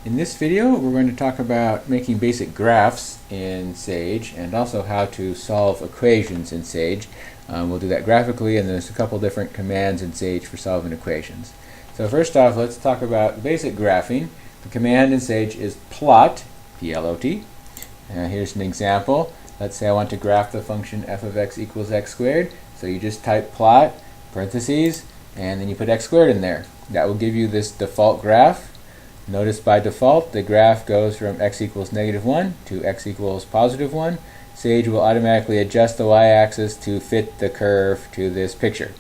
In this video, we're going to talk about making basic graphs in Sage and also how to solve equations in Sage. We'll do that graphically, and there's a couple different commands in Sage for solving equations. So first off, let's talk about basic graphing. The command in Sage is plot, P-L-O-T. Here's an example. Let's say I want to graph the function f of x equals x squared. So you just type plot, parentheses, and then you put x squared in there. That will give you this default graph. Notice by default the graph goes from x equals -1 to x equals +1. Sage will automatically adjust the y-axis to fit the curve to this picture.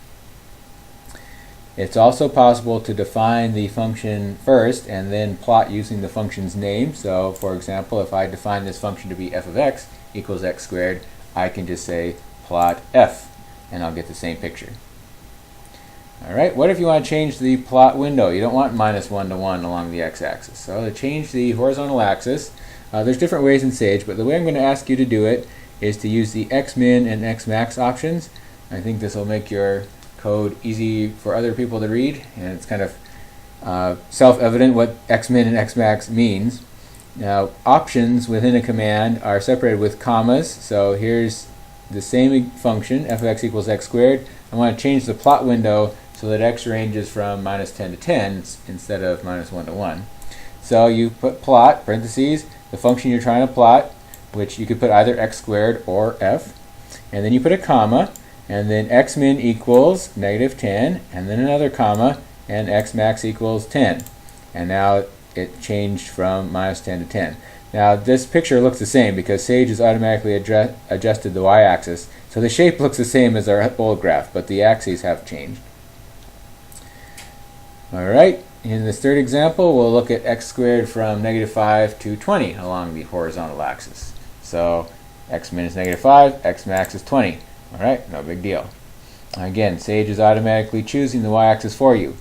It's also possible to define the function first and then plot using the function's name. So for example, if I define this function to be f of x equals x squared, I can just say plot f and I'll get the same picture. Alright, what if you want to change the plot window? You don't want -1 to 1 along the x-axis. So to change the horizontal axis, there's different ways in Sage, but the way I'm going to ask you to do it is to use the xmin and xmax options. I think this will make your code easy for other people to read, and it's kind of self-evident what xmin and xmax means. Now, options within a command are separated with commas, so here's the same function, f of x equals x squared. I want to change the plot window so that x ranges from -10 to 10 instead of -1 to 1. So you put plot, parentheses, the function you're trying to plot, which you could put either x squared or f, and then you put a comma, and then xmin equals -10, and then another comma, and xmax equals 10. And now it changed from -10 to 10. Now this picture looks the same because Sage has automatically adjusted the y-axis, so the shape looks the same as our old graph, but the axes have changed. Alright, in this third example, we'll look at x squared from -5 to 20 along the horizontal axis. So xmin is -5, xmax is 20. Alright, no big deal. Again, Sage is automatically choosing the y-axis for you.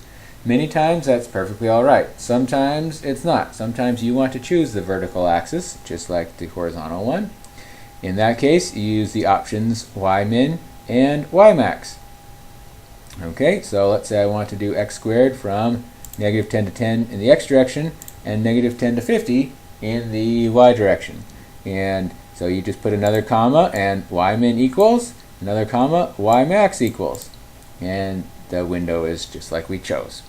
Many times that's perfectly alright. Sometimes it's not. Sometimes you want to choose the vertical axis, just like the horizontal one. In that case, you use the options ymin and ymax. Okay, so let's say I want to do x squared from -10 to 10 in the x direction and -10 to 50 in the y direction. And so you just put another comma and ymin equals, another comma, ymax equals. And the window is just like we chose.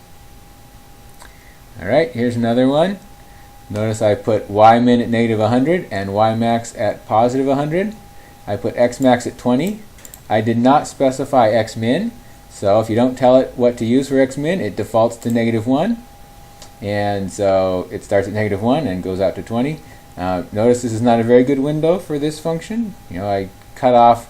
Alright, here's another one. Notice I put ymin at -100 and ymax at +100. I put xmax at 20. I did not specify xmin. So if you don't tell it what to use for xmin, it defaults to -1. And so it starts at -1 and goes out to 20. Notice this is not a very good window for this function. I cut off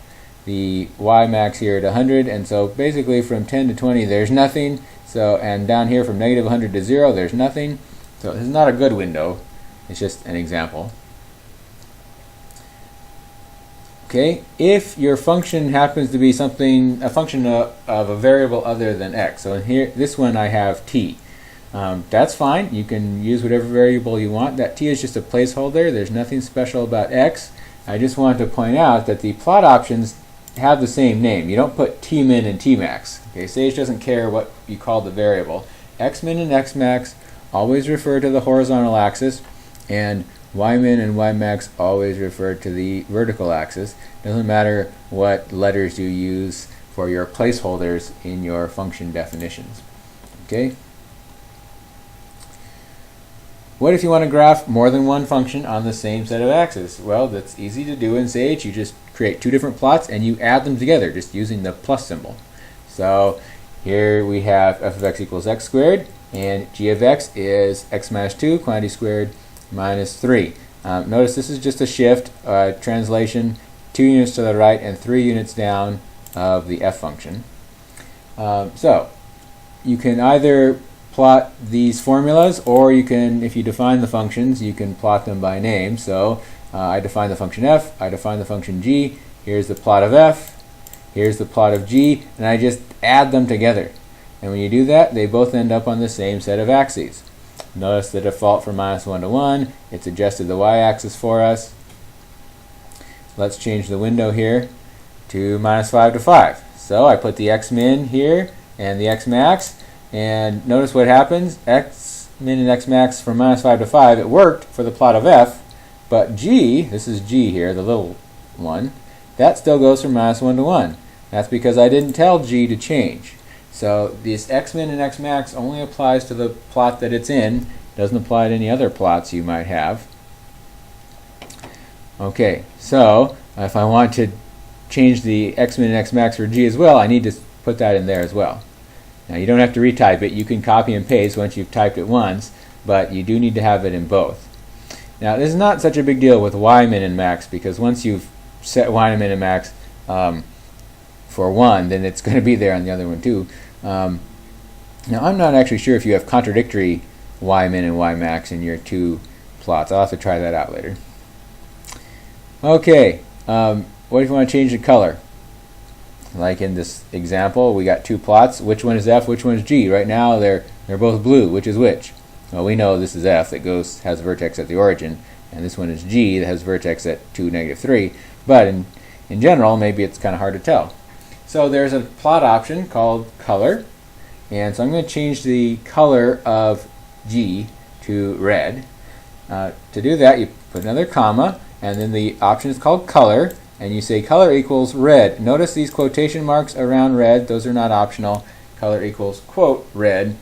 the ymax here at 100, and so basically from 10 to 20 there's nothing. So, and down here from -100 to 0 there's nothing. So this is not a good window. It's just an example. Okay, if your function happens to be a function of a variable other than x. So in here, this one I have t. That's fine. You can use whatever variable you want. That t is just a placeholder. There's nothing special about x. I just want to point out that the plot options have the same name. You don't put tmin and tmax. Okay, Sage doesn't care what you call the variable. Xmin and xmax always refer to the horizontal axis, and ymin and ymax always refer to the vertical axis. Doesn't matter what letters you use for your placeholders in your function definitions. Okay? What if you want to graph more than one function on the same set of axes? Well, that's easy to do in Sage. You just create two different plots and you add them together just using the plus symbol. So here we have f of x equals x squared, and g of x is x minus 2, quantity squared, minus 3. Notice this is just a shift translation, 2 units to the right and 3 units down of the f function. So you can either plot these formulas, or you can, if you define the functions, you can plot them by name. So I define the function f, I define the function g, here's the plot of f, here's the plot of g, and I just add them together. And when you do that, they both end up on the same set of axes. Notice the default from -1 to 1, it's adjusted the y-axis for us. Let's change the window here to -5 to 5. So I put the xmin here and the xmax, and notice what happens. X min and x max from -5 to 5, it worked for the plot of f, but g, this is g here, the little one, that still goes from -1 to 1. That's because I didn't tell g to change. So this x min and x max only applies to the plot that it's in, doesn't apply to any other plots you might have. Okay, so if I want to change the x min and x max for g as well, I need to put that in there as well. Now you don't have to retype it, you can copy and paste once you've typed it once, but you do need to have it in both. Now this is not such a big deal with y min and max, because once you've set y min and max for one, then it's going to be there on the other one too. Now I'm not actually sure if you have contradictory y min and y max in your two plots. I'll have to try that out later. Okay, what if you want to change the color? Like in this example, we got two plots. Which one is f, which one is g? Right now they're both blue. Which is which? Well, we know this is f that has a vertex at the origin, and this one is g that has vertex at 2, -3. But in general, maybe it's kind of hard to tell. So there's a plot option called color, and so I'm going to change the color of g to red. To do that, you put another comma, and then the option is called color, and you say color equals red. Notice these quotation marks around red, those are not optional. Color equals quote red,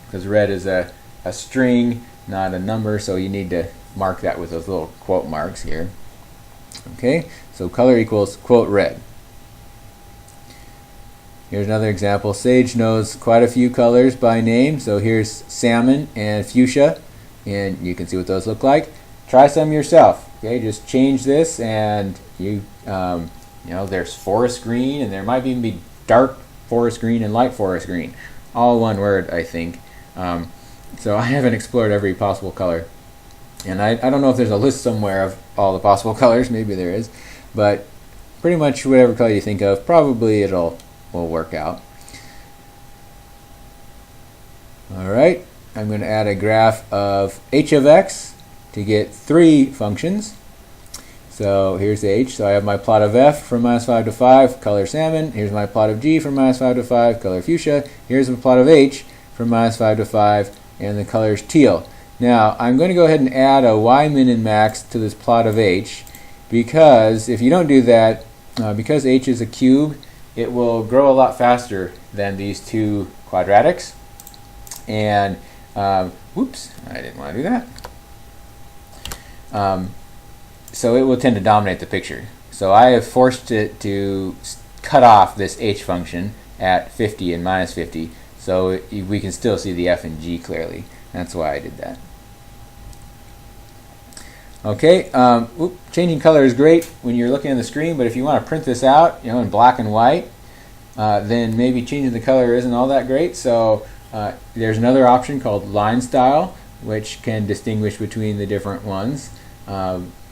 because red is a string, not a number, so you need to mark that with those little quote marks here. Okay, so color equals quote red. Here's another example. Sage knows quite a few colors by name, so here's salmon and fuchsia, and you can see what those look like. Try some yourself. Okay, just change this, and you know, there's forest green, and there might even be dark forest green and light forest green, all one word, I think. So I haven't explored every possible color, and I don't know if there's a list somewhere of all the possible colors. Maybe there is, but pretty much whatever color you think of, probably will work out. Alright, I'm going to add a graph of h of x to get 3 functions. So here's h, so I have my plot of f from -5 to 5, color salmon. Here's my plot of g from -5 to 5, color fuchsia. Here's the plot of h from -5 to 5, and the color is teal. Now I'm going to go ahead and add a y min and max to this plot of h, because if you don't do that, because h is a cube, it will grow a lot faster than these two quadratics. And, whoops, I didn't want to do that. So it will tend to dominate the picture. So I have forced it to cut off this h function at 50 and -50, so we can still see the f and g clearly. That's why I did that. Okay, changing color is great when you're looking at the screen, but if you want to print this out, you know, in black and white, then maybe changing the color isn't all that great. So there's another option called line style, which can distinguish between the different ones,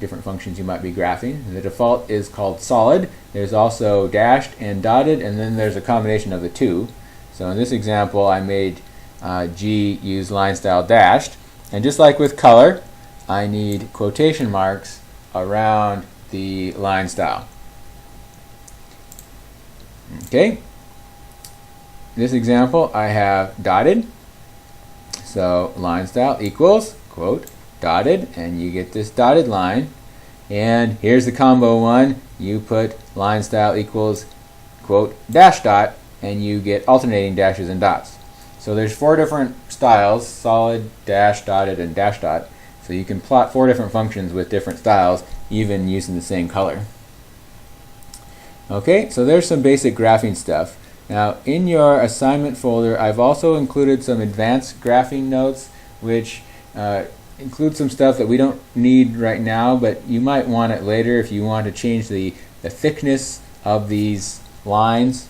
different functions you might be graphing. The default is called solid. There's also dashed and dotted, and then there's a combination of the two. So in this example, I made g use line style dashed, and just like with color, I need quotation marks around the line style. Okay, this example I have dotted, so line style equals quote dotted, and you get this dotted line. And here's the combo one, you put line style equals quote dash dot, and you get alternating dashes and dots. So there's 4 different styles: solid, dash, dotted, and dash dot. So you can plot 4 different functions with different styles, even using the same color. Okay, so there's some basic graphing stuff. Now in your assignment folder, I've also included some advanced graphing notes, which include some stuff that we don't need right now, but you might want it later if you want to change the thickness of these lines.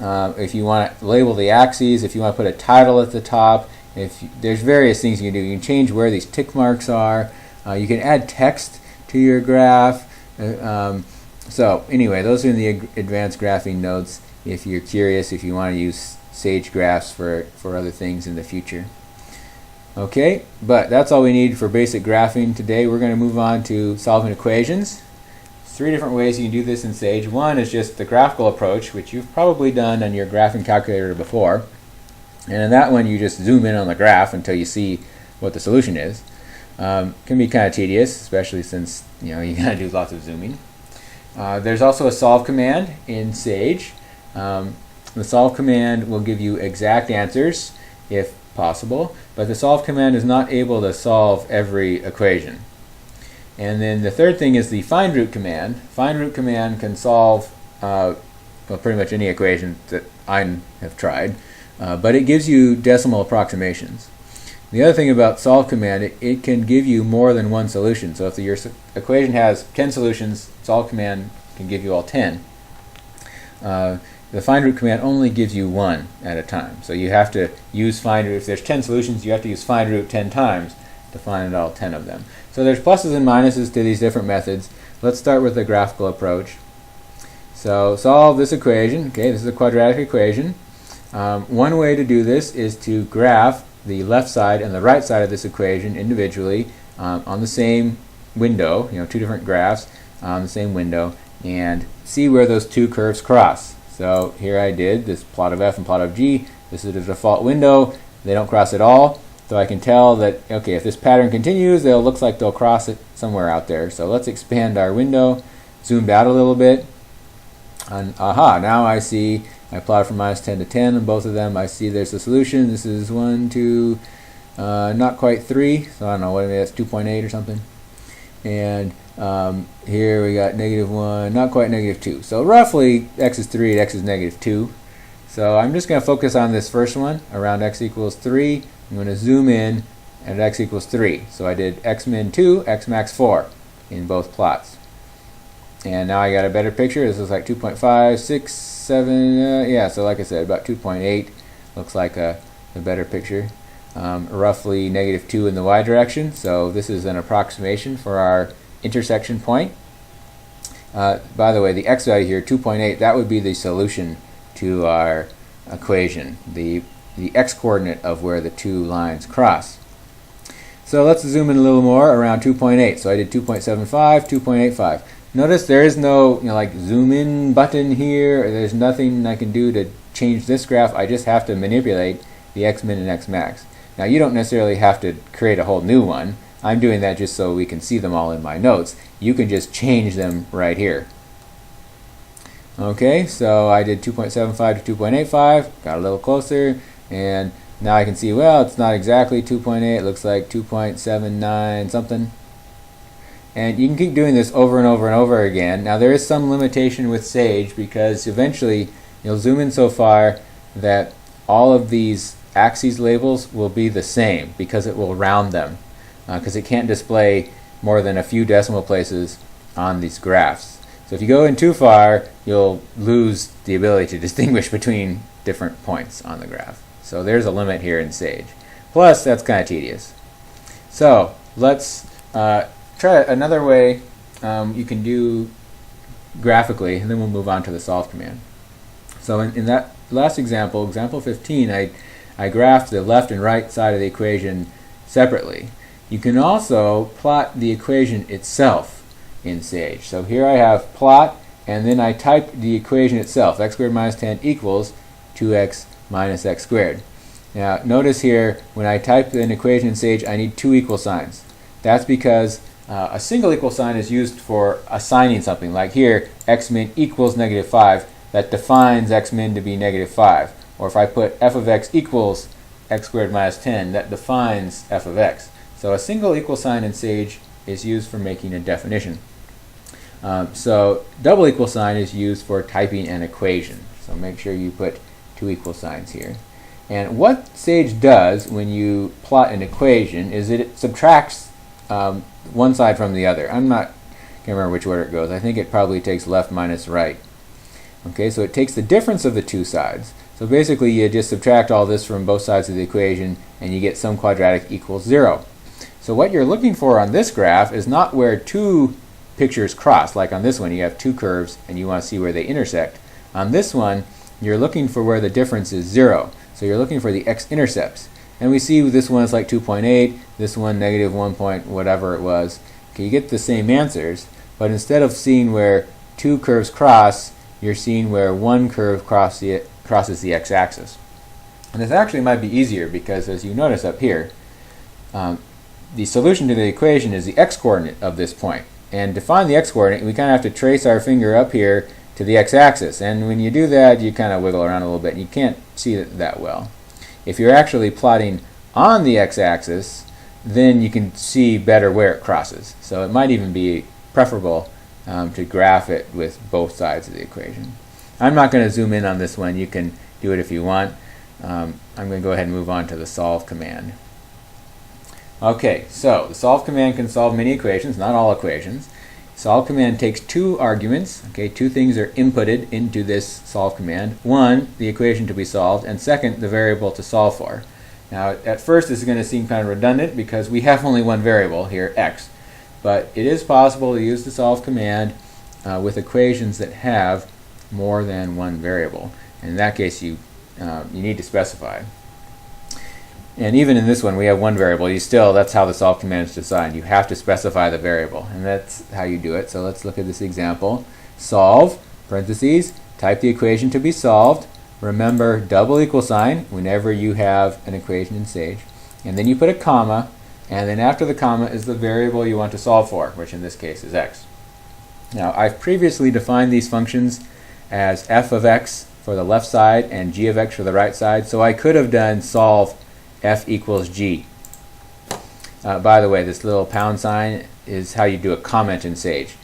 If you want to label the axes, if you want to put a title at the top, there's various things you can do. You can change where these tick marks are. You can add text to your graph. So anyway, those are in the advanced graphing notes if you're curious, if you want to use Sage graphs for other things in the future. Okay, but that's all we need for basic graphing today. We're going to move on to solving equations. 3 different ways you can do this in Sage. One is just the graphical approach, which you've probably done on your graphing calculator before. And in that one, you just zoom in on the graph until you see what the solution is. Can be kind of tedious, especially since you gotta do lots of zooming. There's also a solve command in Sage. The solve command will give you exact answers if possible, but the solve command is not able to solve every equation. And then the third thing is the find root command. Find root command can solve well, pretty much any equation that I have tried, but it gives you decimal approximations. The other thing about solve command, it can give you more than one solution. So if your equation has 10 solutions, solve command can give you all 10. The find root command only gives you one at a time. So you have to use find root. If there's 10 solutions, you have to use find root 10 times to find all 10 of them. So there's pluses and minuses to these different methods. Let's start with the graphical approach. So solve this equation. Okay, this is a quadratic equation. One way to do this is to graph the left side and the right side of this equation individually on the same window, two different graphs on the same window, and see where those two curves cross. So here I did this plot of f and plot of g. This is the default window. They don't cross at all. So I can tell that, okay, if this pattern continues, it looks like they'll cross it somewhere out there. So let's expand our window, zoomed out a little bit, and aha, now I see, I plot from -10 to 10 on both of them. I see there's a solution. This is 1, 2, not quite 3, so I don't know, what maybe that's 2.8 or something. And here we got -1, not quite -2. So roughly x is 3 and x is -2. So I'm just going to focus on this first one, around x equals 3. I'm going to zoom in at x equals 3. So I did x min 2, x max 4 in both plots. And now I got a better picture. This looks like 2.5, 6, 7, yeah, so like I said, about 2.8 looks like a better picture. Roughly -2 in the y direction, so this is an approximation for our intersection point. By the way, the x value here, 2.8, that would be the solution to our equation, the x coordinate of where the two lines cross. So let's zoom in a little more, around 2.8. So I did 2.75, 2.85. Notice there is no like zoom in button here. There's nothing I can do to change this graph. I just have to manipulate the x min and x max. Now you don't necessarily have to create a whole new one. I'm doing that just so we can see them all in my notes. You can just change them right here. Okay, so I did 2.75 to 2.85, got a little closer, and now I can see, well, it's not exactly 2.8, it looks like 2.79 something. And you can keep doing this over and over and over again. Now there is some limitation with Sage because eventually you'll zoom in so far that all of these axes labels will be the same because it will round them, because it can't display more than a few decimal places on these graphs. So if you go in too far, you'll lose the ability to distinguish between different points on the graph. So there's a limit here in Sage. Plus, that's kind of tedious. So let's try another way you can do graphically, and then we'll move on to the solve command. So in that last example, example 15, I graphed the left and right side of the equation separately. You can also plot the equation itself in Sage. So here I have plot, and then I type the equation itself, x squared minus 10 equals 2x minus x squared. Now notice here, when I type an equation in Sage, I need two equal signs. That's because a single equal sign is used for assigning something. Like here, x min equals -5. That defines x min to be -5. Or if I put f of x equals x squared minus 10, that defines f of x. So a single equal sign in Sage is used for making a definition. So double equal sign is used for typing an equation. So make sure you put two equal signs here. And what Sage does when you plot an equation is that it subtracts one side from the other. Can't remember which order it goes. I think it probably takes left minus right. Okay, so it takes the difference of the two sides. So basically you just subtract all this from both sides of the equation and you get some quadratic equals 0. So what you're looking for on this graph is not where two pictures cross. Like on this one you have two curves and you want to see where they intersect. On this one you're looking for where the difference is 0. So you're looking for the x-intercepts. And we see this one is like 2.8, this one -1 point whatever it was. Okay, you get the same answers, but instead of seeing where two curves cross, you're seeing where one curve crosses the x-axis. And this actually might be easier because, as you notice up here, the solution to the equation is the x-coordinate of this point. And to find the x-coordinate, we kind of have to trace our finger up here to the x-axis. And when you do that, you kind of wiggle around a little bit, and you can't see it that well. If you're actually plotting on the x-axis, then you can see better where it crosses. So it might even be preferable to graph it with both sides of the equation. I'm not going to zoom in on this one. You can do it if you want. I'm going to go ahead and move on to the solve command. Okay, so the solve command can solve many equations, not all equations. Solve command takes two arguments. Okay, two things are inputted into this solve command. One, the equation to be solved, and second, the variable to solve for. Now, at first, this is going to seem kind of redundant because we have only one variable here, x. But it is possible to use the solve command with equations that have more than one variable. In that case, you need to specify. And even in this one, we have one variable. That's how the solve command is designed. You have to specify the variable, and that's how you do it. So let's look at this example. Solve, parentheses, type the equation to be solved. Remember double equal sign whenever you have an equation in Sage. And then you put a comma, and then after the comma is the variable you want to solve for, which in this case is x. Now, I've previously defined these functions as f of x for the left side and g of x for the right side, so I could have done solve f equals g. By the way, this little pound sign is how you do a comment in Sage.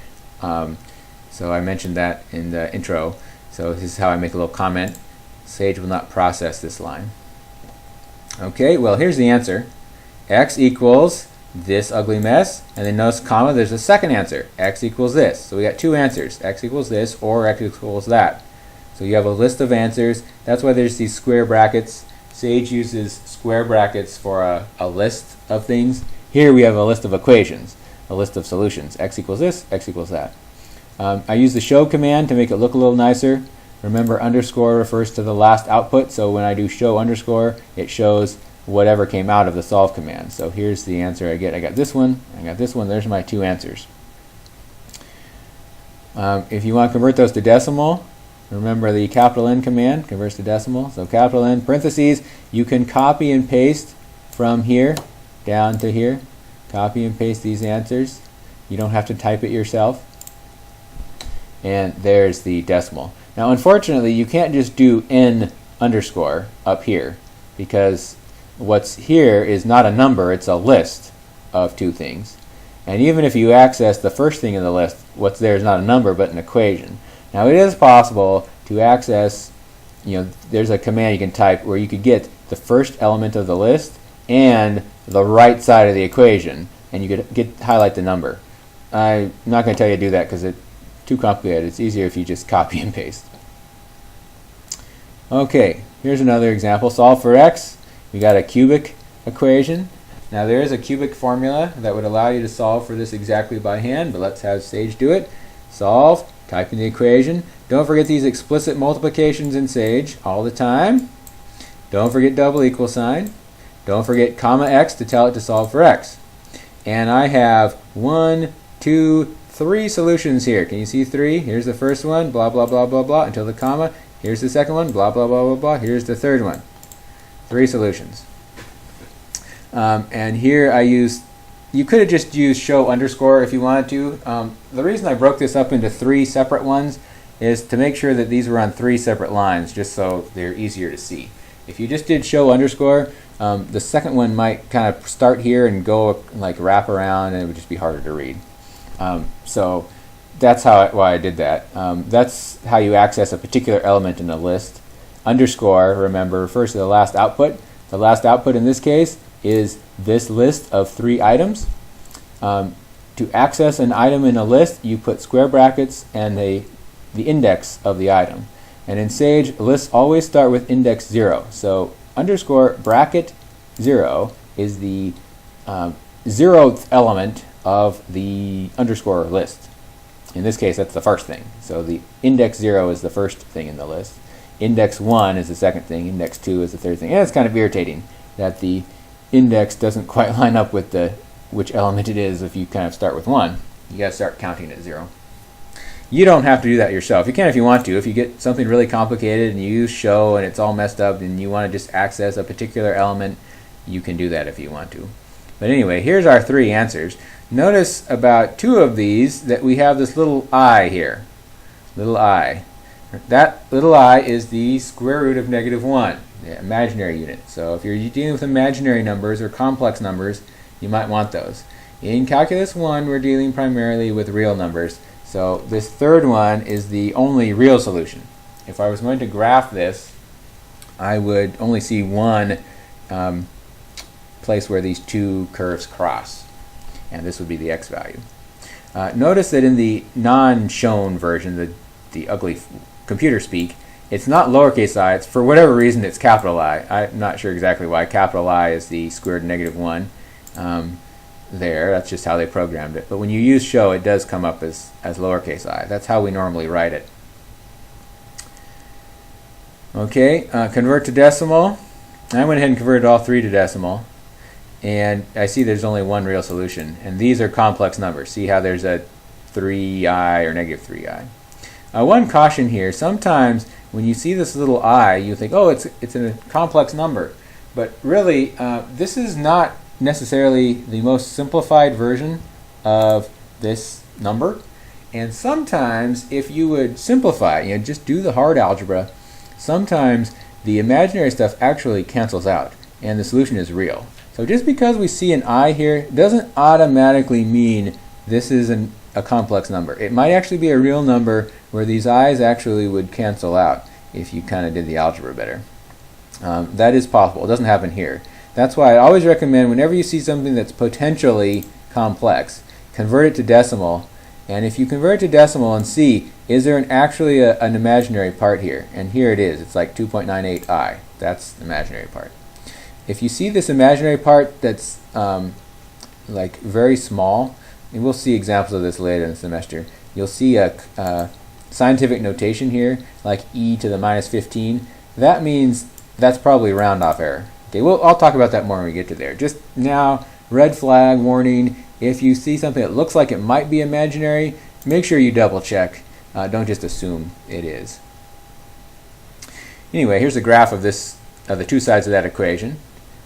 So I mentioned that in the intro. So this is how I make a little comment. Sage will not process this line. Okay, well, here's the answer. X equals this ugly mess, and then notice comma, there's a second answer. X equals this. So we got two answers. X equals this or X equals that. So you have a list of answers. That's why there's these square brackets. Sage uses square brackets for a list of things. Here we have a list of equations, a list of solutions. X equals this, X equals that. I use the show command to make it look a little nicer. Remember, underscore refers to the last output, so when I do show underscore, it shows whatever came out of the solve command. So here's the answer I get. I got this one, I got this one, there's my two answers. If you want to convert those to decimal, remember the capital N command converts to decimal. So capital N, parentheses, you can copy and paste from here down to here. Copy and paste these answers. You don't have to type it yourself. And there's the decimal. Now, unfortunately, you can't just do N underscore up here because what's here is not a number, it's a list of two things. And even if you access the first thing in the list, what's there is not a number but an equation. Now, it is possible to access, there's a command you can type where you could get the first element of the list and the right side of the equation, and you could highlight the number. I'm not going to tell you to do that because it's too complicated. It's easier if you just copy and paste. Okay, here's another example. Solve for x. We got a cubic equation. Now there is a cubic formula that would allow you to solve for this exactly by hand, but let's have Sage do it. Solve, type in the equation. Don't forget these explicit multiplications in Sage all the time. Don't forget double equal sign. Don't forget comma x to tell it to solve for x. And I have 1, 2, 3 solutions here. Can you see 3? Here's the first one, blah, blah, blah, blah, blah, until the comma. Here's the second one, blah, blah, blah, blah, blah. Here's the third one. 3 solutions. And here you could have just used show underscore if you wanted to. The reason I broke this up into 3 separate ones is to make sure that these were on 3 separate lines, just so they're easier to see. If you just did show underscore, the second one might kind of start here and go like wrap around, and it would just be harder to read. So that's why I did that. That's how you access a particular element in a list. Underscore, remember, refers to the last output. The last output in this case is this list of 3 items. To access an item in a list, you put square brackets and the index of the item. And in Sage, lists always start with index 0. So underscore bracket 0 is the 0th element of the underscore list. In this case, that's the first thing. So the index 0 is the first thing in the list. Index 1 is the second thing. Index 2 is the third thing. And it's kind of irritating that the index doesn't quite line up with which element it is if you kind of start with 1. You got to start counting at 0. You don't have to do that yourself. You can if you want to. If you get something really complicated and you use show and it's all messed up and you want to just access a particular element, you can do that if you want to. But anyway, here's our 3 answers. Notice about 2 of these that we have this little I here. Little I. That little I is the square root of -1, the imaginary unit. So if you're dealing with imaginary numbers or complex numbers, you might want those. In Calculus 1, we're dealing primarily with real numbers. So this 3rd one is the only real solution. If I was going to graph this, I would only see one place where these 2 curves cross, and this would be the x value. Notice that in the non-shown version, the ugly computer speak, it's not lowercase I, it's for whatever reason it's capital I. I'm not sure exactly why. Capital I is the square root of -1. There, that's just how they programmed it. But when you use show, it does come up as lowercase I. That's how we normally write it. Okay, convert to decimal. I went ahead and converted all 3 to decimal, and I see there's only one real solution, and these are complex numbers. See how there's a 3i or -3i. One caution here, sometimes when you see this little I, you think, oh, it's a complex number, but really this is not necessarily the most simplified version of this number. And sometimes if you would simplify, just do the hard algebra, sometimes the imaginary stuff actually cancels out and the solution is real. So just because we see an I here doesn't automatically mean this is a complex number. It might actually be a real number where these I's actually would cancel out if you kind of did the algebra better. That is possible. It doesn't happen here. That's why I always recommend whenever you see something that's potentially complex, convert it to decimal. And if you convert it to decimal and see, is there actually an imaginary part here? And here it is. It's like 2.98i. That's the imaginary part. If you see this imaginary part that's like very small, and we'll see examples of this later in the semester, you'll see a scientific notation here, like e to the -15. That means that's probably round off error. Okay, I'll talk about that more when we get to there. Just now, red flag warning. If you see something that looks like it might be imaginary, make sure you double check. Don't just assume it is. Anyway, here's a graph of the 2 sides of that equation,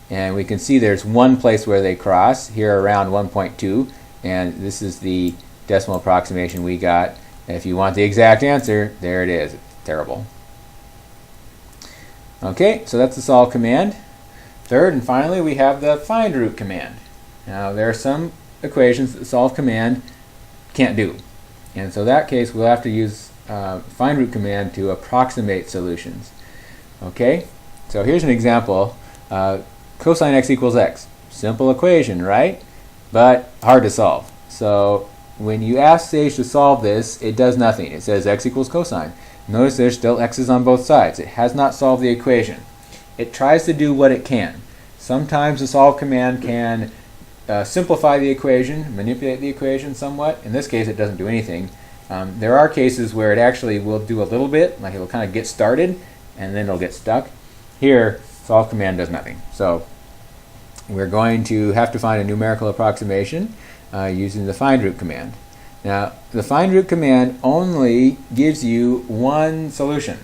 and we can see there's one place where they cross here around 1.2, and this is the decimal approximation we got. If you want the exact answer, there it is. It's terrible. Okay, so that's the solve command. 3rd and finally, we have the find root command. Now there are some equations that the solve command can't do, and so in that case we'll have to use find root command to approximate solutions. Okay, so here's an example. Cosine x equals x. Simple equation, right? But hard to solve. So when you ask Sage to solve this, it does nothing. It says x equals cosine. Notice there's still x's on both sides. It has not solved the equation. It tries to do what it can. Sometimes the solve command can simplify the equation, manipulate the equation somewhat. In this case, it doesn't do anything. There are cases where it actually will do a little bit, like it'll kind of get started, and then it'll get stuck. Here, solve command does nothing. So we're going to have to find a numerical approximation using the find root command. Now, the find root command only gives you one solution,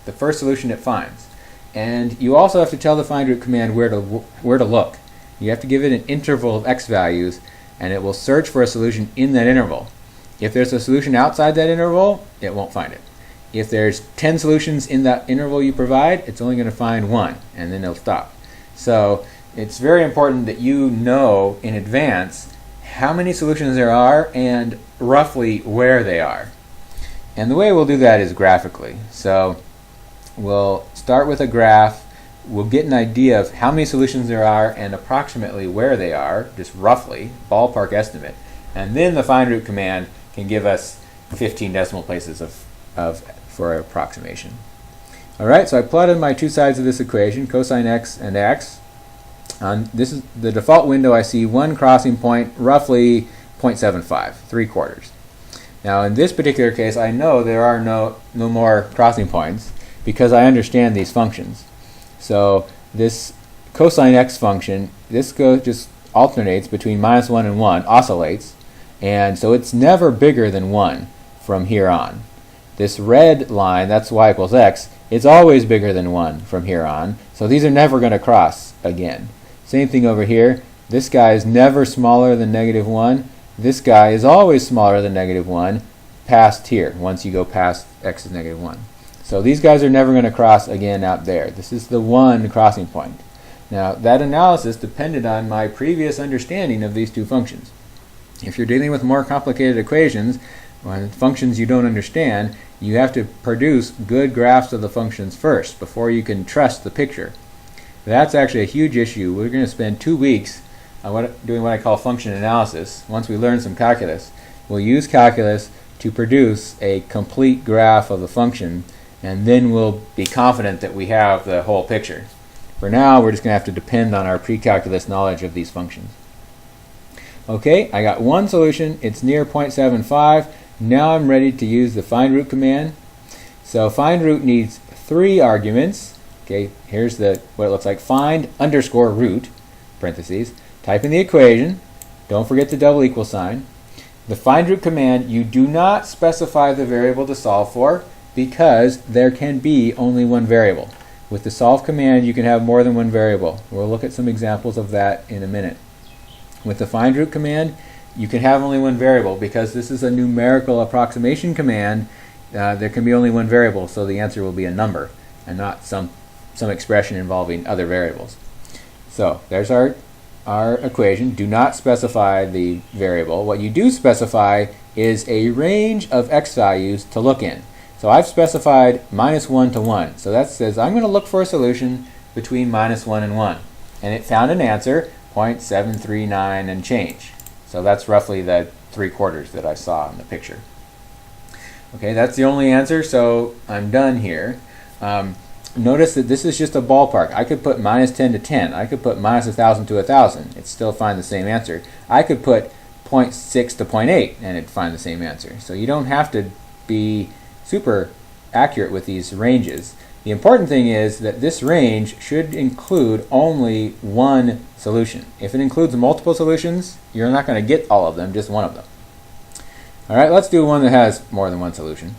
the first solution it finds. And you also have to tell the find root command where to look. You have to give it an interval of x values, and it will search for a solution in that interval. If there's a solution outside that interval, it won't find it. If there's 10 solutions in that interval you provide, it's only going to find one, and then it'll stop. So it's very important that you know in advance how many solutions there are and roughly where they are. And the way we'll do that is graphically. So we'll start with a graph. We'll get an idea of how many solutions there are and approximately where they are, just roughly, ballpark estimate. And then the find root command can give us 15 decimal places for approximation. All right, so I plotted my 2 sides of this equation, cosine x and x. This is the default window. I see one crossing point, roughly 0.75, 3/4. Now in this particular case, I know there are no more crossing points because I understand these functions. So this cosine x function, this just alternates between -1 and 1, oscillates, and so it's never bigger than 1 from here on. This red line, that's y equals x, it's always bigger than 1 from here on, so these are never going to cross again. Same thing over here. This guy is never smaller than -1. This guy is always smaller than -1 past here, once you go past x is -1. So these guys are never going to cross again out there. This is the one crossing point. Now, that analysis depended on my previous understanding of these two functions. If you're dealing with more complicated equations, functions you don't understand, you have to produce good graphs of the functions first before you can trust the picture. That's actually a huge issue. We're going to spend 2 weeks doing what I call function analysis. Once we learn some calculus, we'll use calculus to produce a complete graph of the function, and then we'll be confident that we have the whole picture. For now, we're just going to have to depend on our pre-calculus knowledge of these functions. Okay, I got one solution. It's near 0.75. Now I'm ready to use the find root command. So find root needs 3 arguments. Okay, here's what it looks like. Find underscore root, parentheses. Type in the equation. Don't forget the double equal sign. The find root command, you do not specify the variable to solve for because there can be only one variable. With the solve command, you can have more than one variable. We'll look at some examples of that in a minute. With the find root command, you can have only one variable because this is a numerical approximation command. There can be only one variable, so the answer will be a number and not some expression involving other variables. So there's our equation. Do not specify the variable. What you do specify is a range of x values to look in. So I've specified -1 to 1. So that says I'm going to look for a solution between -1 and 1. And it found an answer, 0.739 and change. So that's roughly the 3/4 that I saw in the picture. Okay, that's the only answer, so I'm done here. Notice that this is just a ballpark. I could put -10 to 10. I could put -1,000 to 1,000. It'd still find the same answer. I could put 0.6 to 0.8 and it'd find the same answer. So you don't have to be super accurate with these ranges. The important thing is that this range should include only one solution. If it includes multiple solutions, you're not going to get all of them, just one of them. Alright, let's do one that has more than one solution.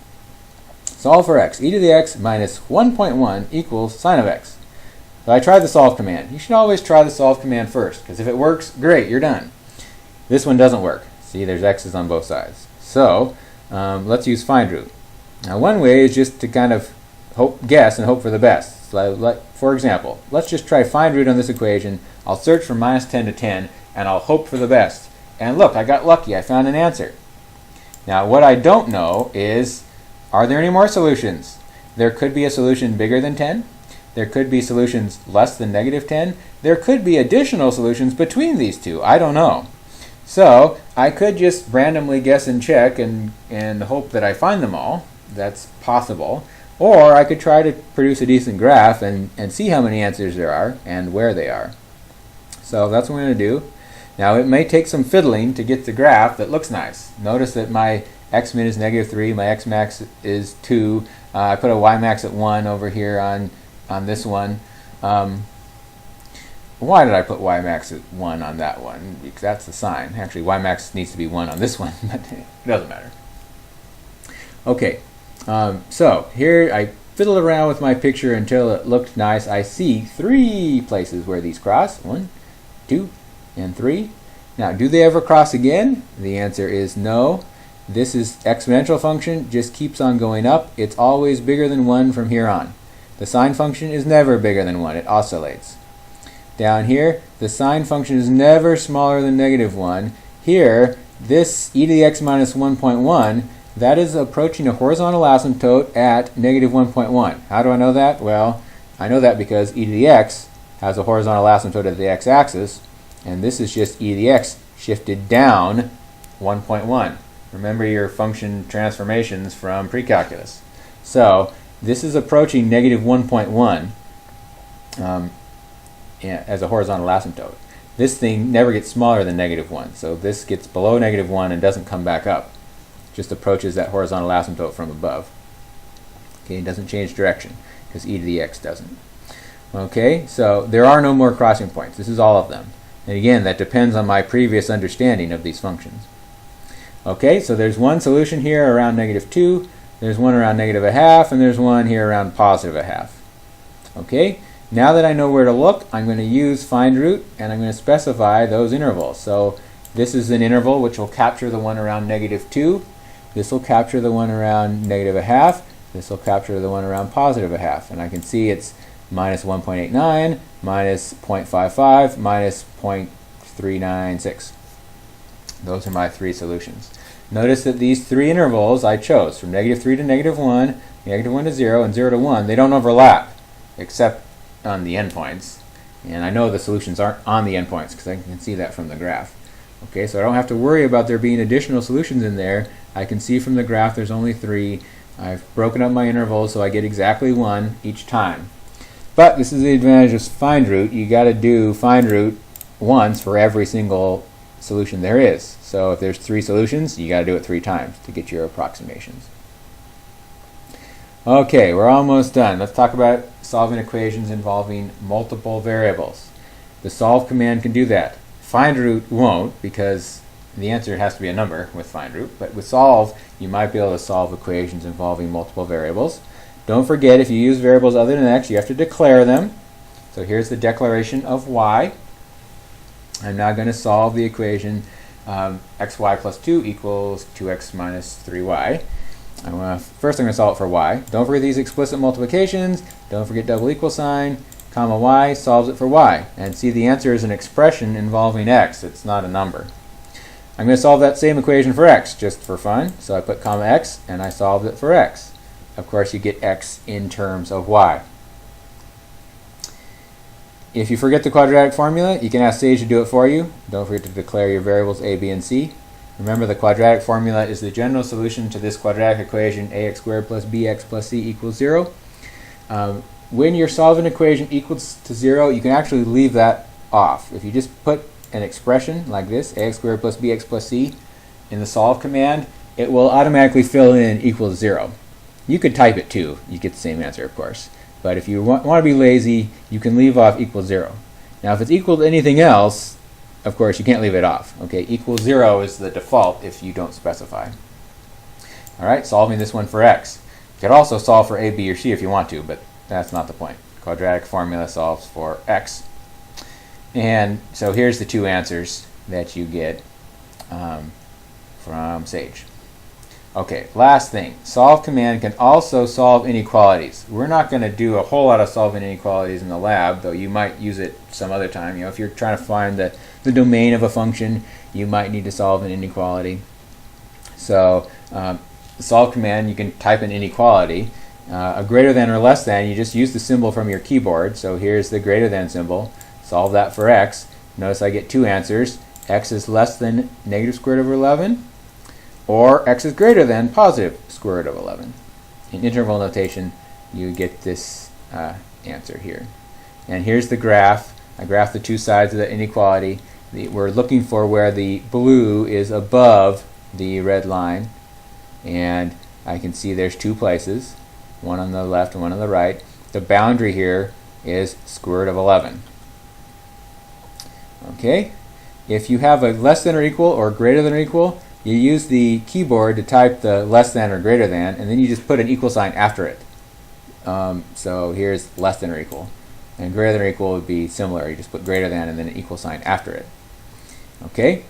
Solve for x. E to the x minus 1.1 equals sine of x. So I tried the solve command. You should always try the solve command first, because if it works, great, you're done. This one doesn't work. See, there's x's on both sides. So let's use find root. Now one way is just to kind of guess and hope for the best. So for example, let's just try find root on this equation. I'll search for -10 to 10 and I'll hope for the best. And look, I got lucky. I found an answer. Now what I don't know is, are there any more solutions? There could be a solution bigger than 10. There could be solutions less than -10. There could be additional solutions between these two. I don't know. So I could just randomly guess and check and hope that I find them all. That's possible. Or I could try to produce a decent graph and see how many answers there are and where they are. So that's what I'm going to do. Now it may take some fiddling to get the graph that looks nice. Notice that my x min is -3, my x max is 2. I put a y max at 1 over here on this one. Why did I put y max at 1 on that one? Because that's the sign. Actually, y max needs to be 1 on this one, but it doesn't matter. Okay, so here I fiddled around with my picture until it looked nice. I see 3 places where these cross. 1, 2, and 3. Now, do they ever cross again? The answer is no. This is exponential function, just keeps on going up. It's always bigger than 1 from here on. The sine function is never bigger than 1. It oscillates. Down here, the sine function is never smaller than -1. Here, this e to the x minus 1.1, that is approaching a horizontal asymptote at -1.1. How do I know that? Well, I know that because e to the x has a horizontal asymptote at the x-axis, and this is just e to the x shifted down 1.1. Remember your function transformations from precalculus. So this is approaching -1.1 as a horizontal asymptote. This thing never gets smaller than -1, so this gets below -1 and doesn't come back up. Just approaches that horizontal asymptote from above. Okay, it doesn't change direction because e to the x doesn't. Okay, so there are no more crossing points. This is all of them. And again, that depends on my previous understanding of these functions. Okay, so there's one solution here around -2, there's one around -1/2, and there's one here around +1/2. Okay, now that I know where to look, I'm going to use find root, and I'm going to specify those intervals. So this is an interval which will capture the one around -2. This will capture the one around -1/2. This will capture the one around +1/2. And I can see it's -1.89, -0.55, -0.396. Those are my three solutions. Notice that these three intervals I chose, from -3 to -1, -1 to 0, and 0 to 1, they don't overlap, except on the endpoints. And I know the solutions aren't on the endpoints, because I can see that from the graph. Okay, so I don't have to worry about there being additional solutions in there. I can see from the graph there's only three. I've broken up my intervals so I get exactly one each time. But this is the advantage of find root. You got to do find root once for every single solution there is. So if there's three solutions, you got to do it 3 times to get your approximations. Okay, we're almost done. Let's talk about solving equations involving multiple variables. The solve command can do that. Find root won't, because the answer has to be a number with find root, but with solve you might be able to solve equations involving multiple variables. Don't forget, if you use variables other than x, you have to declare them. So here's the declaration of y. I'm now going to solve the equation xy plus 2 equals 2x minus 3y. First I'm going to solve it for y. Don't forget these explicit multiplications. Don't forget double equal sign. Comma y solves it for y. And see, the answer is an expression involving x. It's not a number. I'm going to solve that same equation for x, just for fun. So I put comma x, and I solved it for x. Of course, you get x in terms of y. If you forget the quadratic formula, you can ask Sage to do it for you. Don't forget to declare your variables a, b, and c. Remember, the quadratic formula is the general solution to this quadratic equation, ax squared plus bx plus c equals 0. When you're solving an equation equals to 0, you can actually leave that off. If you just put an expression like this, ax squared plus bx plus c, in the solve command, it will automatically fill in equals 0. You could type it too. You get the same answer, of course. But if you want to be lazy, you can leave off equals 0. Now, if it's equal to anything else, of course, you can't leave it off. Okay, equals 0 is the default if you don't specify. All right, solving this one for x. You could also solve for a, b, or c if you want to, but that's not the point. Quadratic formula solves for x. And so here's the two answers that you get from Sage. Okay, last thing. Solve command can also solve inequalities. We're not going to do a whole lot of solving inequalities in the lab, though you might use it some other time. You know, if you're trying to find the domain of a function, you might need to solve an inequality. So the solve command, you can type an inequality. A greater than or less than, you just use the symbol from your keyboard. So here's the greater than symbol. Solve that for x. Notice I get two answers. X is less than negative square root of 11, or x is greater than positive square root of 11. In interval notation, you get this answer here. And here's the graph. I graphed the two sides of the inequality. We're looking for where the blue is above the red line. And I can see there's two places, one on the left and one on the right. The boundary here is square root of 11. Okay? If you have a less than or equal or greater than or equal, you use the keyboard to type the less than or greater than, and then you just put an equal sign after it. So here's less than or equal. And greater than or equal would be similar. You just put greater than and then an equal sign after it. Okay?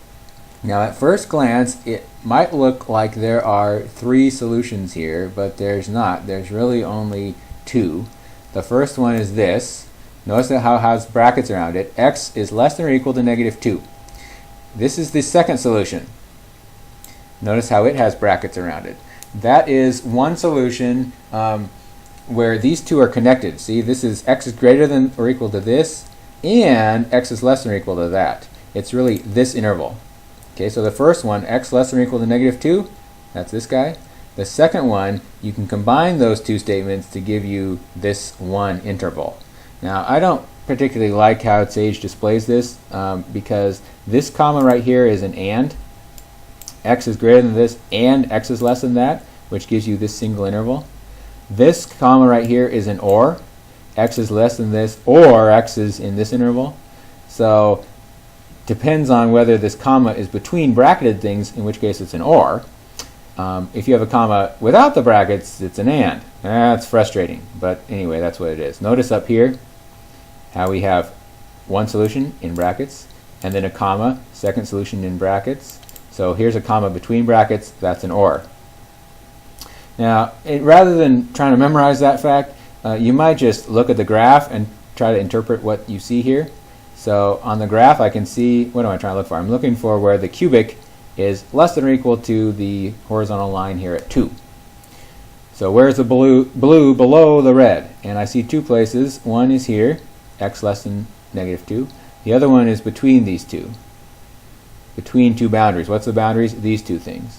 Now at first glance, it might look like there are 3 solutions here, but there's not. There's really only 2. The first one is this. Notice that how it has brackets around it. X is less than or equal to negative 2. This is the second solution. Notice how it has brackets around it. That is one solution where these two are connected. See, this is x is greater than or equal to this, and x is less than or equal to that. It's really this interval. Okay, so the first one, x less than or equal to negative 2, that's this guy. The second one, you can combine those two statements to give you this one interval. Now, I don't particularly like how Sage displays this because this comma right here is an and. X is greater than this and x is less than that, which gives you this single interval. This comma right here is an or. X is less than this, or x is in this interval. So depends on whether this comma is between bracketed things, in which case it's an or. If you have a comma without the brackets, it's an and. That's frustrating, but anyway, that's what it is. Notice up here how we have one solution in brackets, and then a comma, second solution in brackets. So here's a comma between brackets, that's an or. Now, rather than trying to memorize that fact, you might just look at the graph and try to interpret what you see here. So on the graph I can see, what am I trying to look for? I'm looking for where the cubic is less than or equal to the horizontal line here at 2. So where's the blue below the red? And I see two places. One is here, x less than -2. The other one is between these two. Between two boundaries. What's the boundaries? These two things.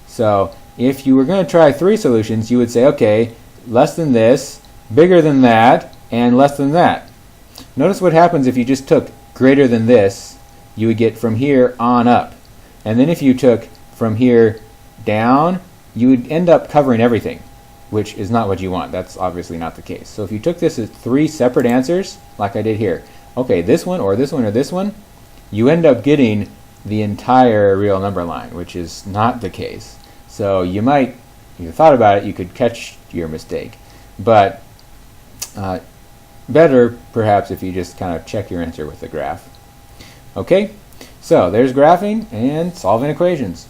So if you were going to try 3 solutions, you would say, okay, less than this, bigger than that, and less than that. Notice what happens if you just took greater than this. You would get from here on up. And then if you took from here down, you would end up covering everything, which is not what you want. That's obviously not the case. So if you took this as 3 separate answers, like I did here, okay, this one or this one or this one, you end up getting the entire real number line, which is not the case. So you might, if you thought about it, you could catch your mistake. But better, perhaps, if you just kind of check your answer with the graph. Okay, so there's graphing and solving equations.